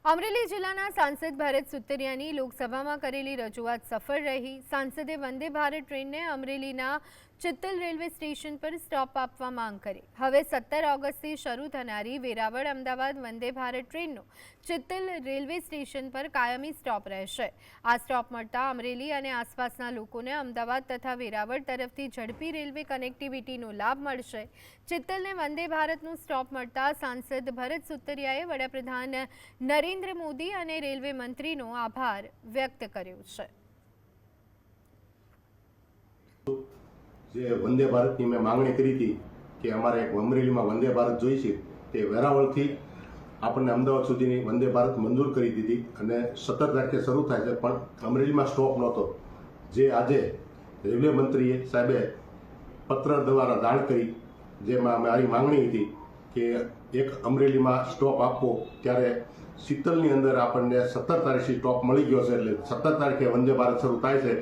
અમરેલી જિલ્લાના સાંસદ ભારત સુતરિયાની લોકસભામાં કરેલી રજૂઆત સફળ રહી। સાંસદે વંદે ભારત ટ્રેનને અમરેલીના ચિત્તલ રેલવે સ્ટેશન પર સ્ટોપ આપવા માંગ કરી। હવે 17 ઓગસ્ટથી શરૂ થનારી વેરાવળ અમદાવાદ વંદે ભારત ટ્રેનનો ચિત્તલ રેલવે સ્ટેશન પર કાયમી સ્ટોપ રહેશે। આ સ્ટોપ મળતા અમરેલી અને આસપાસના લોકોને અમદાવાદ તથા વેરાવળ તરફથી ઝડપી રેલવે કનેક્ટિવિટીનો લાભ મળશે। ચિત્તલને વંદે ભારતનું સ્ટોપ મળતા સાંસદ ભરત સુતરિયાએ વડાપ્રધાન નરેન્દ્ર મોદી અને રેલવે મંત્રીનો આભાર વ્યક્ત કર્યો છે। જે વંદે ભારતની મેં માંગણી કરી હતી કે અમારે અમરેલીમાં વંદે ભારત જોઈ છે, તે વેરાવળથી આપણને અમદાવાદ સુધીની વંદે ભારત મંજૂર કરી દીધી અને 17 તારીખે શરૂ થાય છે, પણ અમરેલીમાં સ્ટોપ નહોતો। જે આજે રેલવે મંત્રીએ સાહેબે પત્ર દ્વારા જાણ કરી, જેમાં મારી માંગણી હતી કે એક અમરેલીમાં સ્ટોપ આપવો, ત્યારે શીતલની અંદર આપણને 17 તારીખથી સ્ટોપ મળી ગયો છે, એટલે 17 તારીખે વંદે ભારત શરૂ થાય છે।